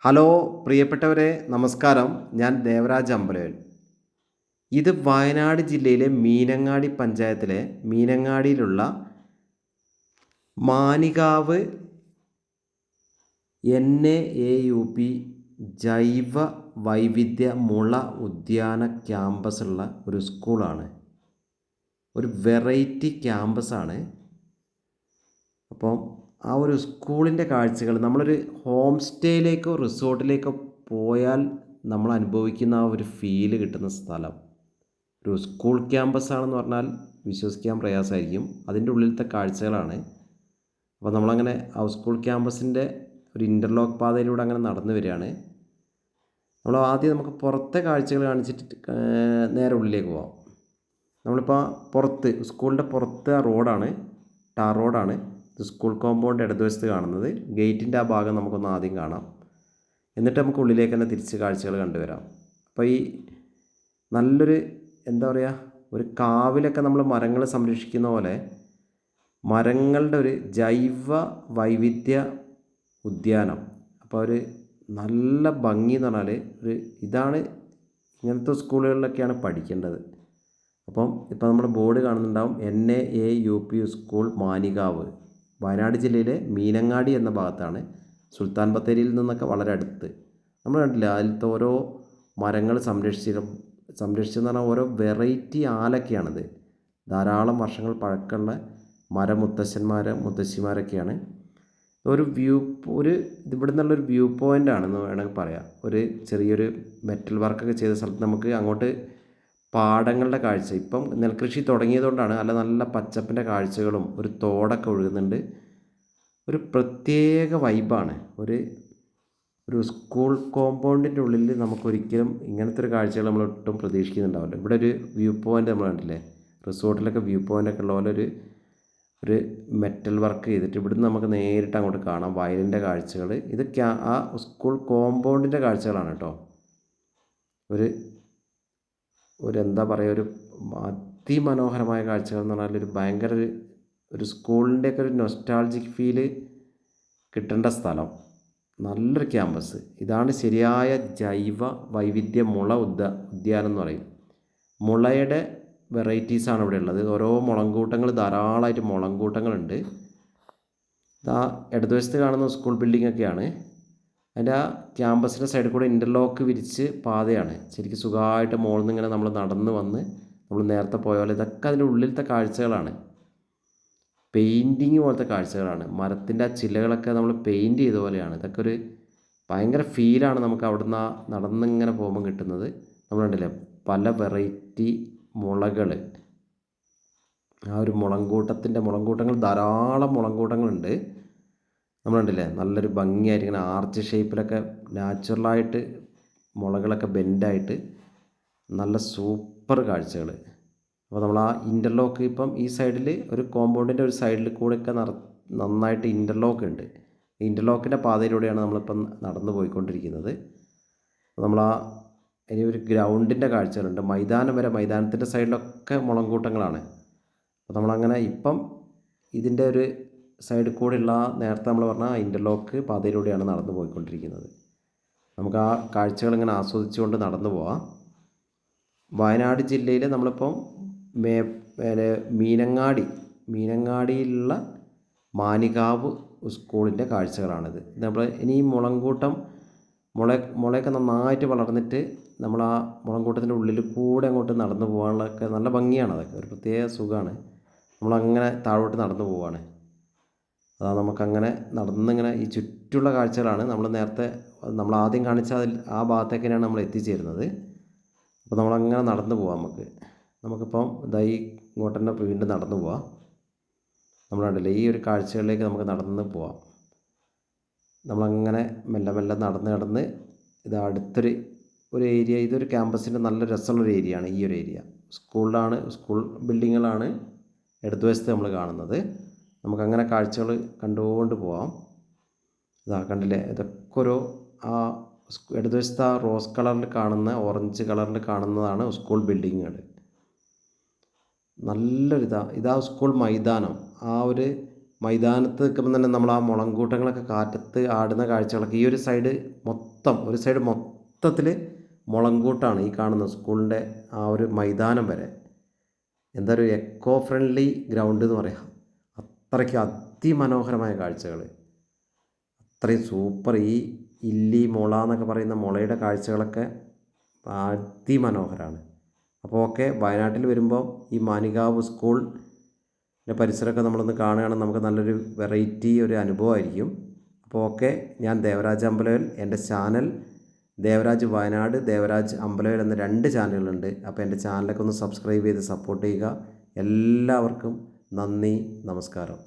Hello പ്രിയപ്പെട്ടവരെ, നമസ്കാരം. ഞാൻ ദേവരാജ് അമ്പലവേൽ. ഇത് വയനാട് ജില്ലയിലെ മീനങ്ങാടി പഞ്ചായത്തിലെ മീനങ്ങാടിയിലുള്ള മാനികാവ് NAAUP ജൈവ വൈവിധ്യ മുള ഉദ്യാന ക്യാമ്പസുള്ള ഒരു സ്കൂളാണ്. ഒരു വെറൈറ്റി ക്യാമ്പസാണ്. അപ്പം ആ ഒരു സ്കൂളിൻ്റെ കാഴ്ചകൾ, നമ്മളൊരു ഹോം സ്റ്റേയിലേക്കോ റിസോർട്ടിലേക്കോ പോയാൽ നമ്മൾ അനുഭവിക്കുന്ന ആ ഒരു ഫീല് കിട്ടുന്ന സ്ഥലം ഒരു സ്കൂൾ ക്യാമ്പസാണെന്ന് പറഞ്ഞാൽ വിശ്വസിക്കാൻ പ്രയാസമായിരിക്കും. അതിൻ്റെ ഉള്ളിലത്തെ കാഴ്ചകളാണ്. അപ്പോൾ നമ്മളങ്ങനെ ആ സ്കൂൾ ക്യാമ്പസിൻ്റെ ഒരു ഇൻ്റർലോക്ക് പാതയിലൂടെ അങ്ങനെ നടന്നു വരികയാണ്. നമ്മൾ ആദ്യം നമുക്ക് പുറത്തെ കാഴ്ചകൾ കാണിച്ചിട്ട് നേരെ ഉള്ളിലേക്ക് പോകാം. നമ്മളിപ്പോൾ പുറത്ത്, സ്കൂളിൻ്റെ പുറത്ത് റോഡാണ്, ടാർ റോഡാണ്. സ്കൂൾ കോമ്പൗണ്ട് ഇടതുവശത്ത് കാണുന്നത്. ഗേറ്റിൻ്റെ ആ ഭാഗം നമുക്കൊന്ന് ആദ്യം കാണാം. എന്നിട്ട് നമുക്ക് ഉള്ളിലേക്ക് തന്നെ തിരിച്ച് കാഴ്ചകൾ കണ്ടുവരാം. അപ്പോൾ ഈ നല്ലൊരു എന്താ പറയുക, ഒരു കാവിലൊക്കെ നമ്മൾ മരങ്ങൾ സംരക്ഷിക്കുന്ന പോലെ മരങ്ങളുടെ ഒരു ജൈവ വൈവിധ്യ ഉദ്യാനം. അപ്പോൾ ഒരു നല്ല ഭംഗി എന്ന് പറഞ്ഞാൽ ഇതാണ് ഇങ്ങനത്തെ സ്കൂളുകളിലൊക്കെയാണ് പഠിക്കേണ്ടത്. അപ്പം ഇപ്പോൾ നമ്മുടെ ബോർഡ് കാണുന്നുണ്ടാവും, NAAUP സ്കൂൾ മാനികാവ്, വയനാട് ജില്ലയിലെ മീനങ്ങാടി എന്ന ഭാഗത്താണ്. സുൽത്താൻ ബത്തേരിയിൽ നിന്നൊക്കെ വളരെ അടുത്ത്. നമ്മൾ കണ്ടില്ല, അതിലത്തെ ഓരോ മരങ്ങൾ സംരക്ഷിച്ചെന്ന് പറഞ്ഞാൽ ഓരോ വെറൈറ്റി ആലൊക്കെയാണിത്. ധാരാളം വർഷങ്ങൾ പഴക്കമുള്ള മുത്തശ്ശിമാരൊക്കെയാണ്. ഒരു ഇവിടെ നിന്നുള്ളൊരു വ്യൂ പോയിൻ്റ് ആണെന്ന് വേണമെങ്കിൽ പറയാം. ഒരു ചെറിയൊരു മെറ്റൽ വർക്കൊക്കെ ചെയ്ത സ്ഥലത്ത് നമുക്ക് അങ്ങോട്ട് പാടങ്ങളുടെ കാഴ്ച, ഇപ്പം നെൽകൃഷി തുടങ്ങിയതുകൊണ്ടാണ്, നല്ല പച്ചപ്പിൻ്റെ കാഴ്ചകളും ഒരു തോടൊക്കെ ഒഴുകുന്നുണ്ട്. ഒരു പ്രത്യേക വൈബാണ്. ഒരു സ്കൂൾ കോമ്പൗണ്ടിൻ്റെ ഉള്ളിൽ നമുക്കൊരിക്കലും ഇങ്ങനത്തെ ഒരു കാഴ്ചകൾ നമ്മൾ ഒട്ടും പ്രതീക്ഷിക്കുന്നുണ്ടാവില്ല. ഇവിടെ ഒരു വ്യൂ പോയിൻ്റ് നമ്മൾ കണ്ടില്ലേ, റിസോർട്ടിലൊക്കെ വ്യൂ പോയിൻ്റൊക്കെ ഉള്ള പോലെ ഒരു മെറ്റൽ വർക്ക് ചെയ്തിട്ട് ഇവിടുന്ന് നമുക്ക് നേരിട്ട് അങ്ങോട്ട് കാണാം വയലിൻ്റെ കാഴ്ചകൾ. ഇത് ആ സ്കൂൾ കോമ്പൗണ്ടിൻ്റെ കാഴ്ചകളാണ് കേട്ടോ. ഒരു എന്താ പറയുക, ഒരു അതിമനോഹരമായ കാഴ്ചകൾ എന്ന് പറഞ്ഞാൽ ഭയങ്കര ഒരു സ്കൂളിൻ്റെയൊക്കെ ഒരു നൊസ്റ്റാൾജിക് ഫീല് കിട്ടേണ്ട സ്ഥലം. നല്ലൊരു ക്യാമ്പസ്. ഇതാണ് ശരിയായ ജൈവ വൈവിധ്യ മുള ഉദ്യാനം എന്ന് പറയും. മുളയുടെ വെറൈറ്റീസാണ് ഇവിടെ ഉള്ളത്. ഓരോ മുളങ്കൂട്ടങ്ങൾ, ധാരാളമായിട്ട് മുളങ്കൂട്ടങ്ങളുണ്ട്. ഇതാ ഇടതുവശത്ത് കാണുന്ന സ്കൂൾ ബിൽഡിങ്ങൊക്കെയാണ്. അതിൻ്റെ ആ ക്യാമ്പസിൻ്റെ സൈഡിൽ കൂടെ ഇൻ്റർലോക്ക് വിരിച്ച് പാതയാണ്. ശരിക്കും സുഖമായിട്ട് മുകളിൽ നിന്ന് ഇങ്ങനെ നമ്മൾ നടന്ന് വന്ന് നമ്മൾ നേരത്തെ പോയ പോലെ ഇതൊക്കെ അതിൻ്റെ ഉള്ളിലത്തെ കാഴ്ചകളാണ്. പെയിൻറ്റിങ് പോലത്തെ കാഴ്ചകളാണ്. മരത്തിൻ്റെ ആ ചില്ലകളൊക്കെ നമ്മൾ പെയിൻറ്റ് ചെയ്ത പോലെയാണ്. ഇതൊക്കെ ഒരു ഭയങ്കര ഫീലാണ് നമുക്ക് അവിടുന്ന് നടന്നിങ്ങനെ പോകുമ്പോൾ കിട്ടുന്നത്. നമ്മൾ കണ്ടില്ലേ, പല വെറൈറ്റി മുളകൾ. ആ ഒരു മുളങ്കൂട്ടങ്ങൾ, ധാരാളം മുളങ്കൂട്ടങ്ങളുണ്ട്. നമ്മൾ കണ്ടില്ലേ, നല്ലൊരു ഭംഗിയായിട്ട് ഇങ്ങനെ ആർച്ച് ഷേപ്പിലൊക്കെ നാച്ചുറലായിട്ട് മുളകളൊക്കെ ബെൻഡായിട്ട് നല്ല സൂപ്പർ കാഴ്ചകൾ. അപ്പോൾ നമ്മൾ ആ ഇൻ്റർലോക്ക്, ഇപ്പം ഈ സൈഡിൽ ഒരു കോമ്പൗണ്ടിൻ്റെ ഒരു സൈഡിൽ കൂടെയൊക്കെ നന്നായിട്ട് ഇൻ്റർലോക്ക് ഉണ്ട്. ഈ ഇൻ്റർലോക്കിൻ്റെ പാതയിലൂടെയാണ് നമ്മളിപ്പം നടന്നു പോയിക്കൊണ്ടിരിക്കുന്നത്. അപ്പോൾ നമ്മൾ ഇനി ഒരു ഗ്രൗണ്ടിൻ്റെ കാഴ്ചകളുണ്ട്. മൈതാനത്തിൻ്റെ സൈഡിലൊക്കെ മുളങ്കൂട്ടങ്ങളാണ്. അപ്പോൾ നമ്മളങ്ങനെ ഇപ്പം ഇതിൻ്റെ ഒരു സൈഡിൽ കൂടെയുള്ള നേരത്തെ നമ്മൾ പറഞ്ഞ ഇൻ്റർലോക്ക് പാതയിലൂടെയാണ് നടന്നു പോയിക്കൊണ്ടിരിക്കുന്നത്. നമുക്ക് ആ കാഴ്ചകൾ ഇങ്ങനെ ആസ്വദിച്ചുകൊണ്ട് നടന്നു പോവാം. വയനാട് ജില്ലയിൽ നമ്മളിപ്പം മീനങ്ങാടിയിലുള്ള മാനികാവ് സ്കൂളിൻ്റെ കാഴ്ചകളാണിത്. നമ്മൾ ഇനി ഈ മുളയൊക്കെ നന്നായിട്ട് വളർന്നിട്ട് നമ്മൾ ആ മുളങ്കൂട്ടത്തിൻ്റെ ഉള്ളിൽ കൂടെ അങ്ങോട്ട് നടന്നു പോകാനുള്ളതൊക്കെ നല്ല ഭംഗിയാണ്. അതൊക്കെ ഒരു പ്രത്യേക സുഖമാണ്. നമ്മളങ്ങനെ താഴോട്ട് നടന്നു പോവുകയാണ്. അതാ നമുക്കങ്ങനെ നടന്നിങ്ങനെ ഈ ചുറ്റുള്ള കാഴ്ചകളാണ്. നമ്മൾ ആദ്യം കാണിച്ച ആ ഭാഗത്തേക്കാണ് നമ്മൾ എത്തിച്ചേരുന്നത്. അപ്പോൾ നമ്മളങ്ങനെ നടന്നു പോവാം. നമുക്കിപ്പം ഇതായി ഇങ്ങോട്ട് തന്നെ വീണ്ടും നടന്നു പോവാം. നമ്മൾ കണ്ടില്ലേ, ഈ ഒരു കാഴ്ചകളിലേക്ക് നമുക്ക് നടന്ന് പോവാം. നമ്മളങ്ങനെ മെല്ലെ നടന്ന് ഇത് അടുത്തൊരു ഏരിയ. ഇതൊരു ക്യാമ്പസിൻ്റെ നല്ല രസമുള്ളൊരു ഏരിയയാണ്. ഈ ഒരു ഏരിയ സ്കൂൾ ബിൽഡിങ്ങുകളാണ് ഇടതുവശത്ത് നമ്മൾ കാണുന്നത്. നമുക്കങ്ങനെ കാഴ്ചകൾ കണ്ടുകൊണ്ട് പോവാം. ഇതാ കണ്ടില്ലേ, ഇതൊക്കെ ആ ഇടതുവശത്ത് ആ റോസ് കളറിൽ കാണുന്ന, ഓറഞ്ച് കളറിൽ കാണുന്നതാണ് സ്കൂൾ ബിൽഡിങ്ങുകൾ. ഇതാ സ്കൂൾ മൈതാനം. ആ ഒരു മൈതാനത്ത് നിൽക്കുമ്പോൾ തന്നെ നമ്മൾ ആ മുളങ്കൂട്ടങ്ങളൊക്കെ കാറ്റത്ത് ആടുന്ന കാഴ്ചകളൊക്കെ, ഈ ഒരു സൈഡ് മൊത്തം മൊത്തം ഒരു സൈഡ് മൊത്തത്തിൽ മുളങ്കൂട്ടാണ് ഈ കാണുന്ന സ്കൂളിൻ്റെ ആ ഒരു മൈതാനം വരെ. എന്താ ഒരു എക്കോ ഫ്രണ്ട്ലി ഗ്രൗണ്ട് എന്ന് പറയാം. അത്രയ്ക്ക് അതിമനോഹരമായ കാഴ്ചകൾ, അത്രയും സൂപ്പർ. ഈ ഇല്ലി മുള എന്നൊക്കെ പറയുന്ന മുളയുടെ കാഴ്ചകളൊക്കെ അതിമനോഹരമാണ്. അപ്പോൾ ഓക്കെ, വയനാട്ടിൽ വരുമ്പോൾ ഈ മാനികാവ് സ്കൂളിൻ്റെ പരിസരമൊക്കെ നമ്മളൊന്ന് കാണുകയാണെങ്കിൽ നമുക്ക് നല്ലൊരു വെറൈറ്റി ഒരു അനുഭവമായിരിക്കും. അപ്പോൾ ഓക്കെ, ഞാൻ ദേവരാജ് അമ്പലവയൽ. എൻ്റെ ചാനൽ ദേവരാജ് വയനാട്, ദേവരാജ് അമ്പലവയൽ എന്ന 2 ചാനലുകളുണ്ട്. അപ്പോൾ എൻ്റെ ചാനലൊക്കെ ഒന്ന് സബ്സ്ക്രൈബ് ചെയ്ത് സപ്പോർട്ട് ചെയ്യുക. എല്ലാവർക്കും നന്ദി, നമസ്കാരം.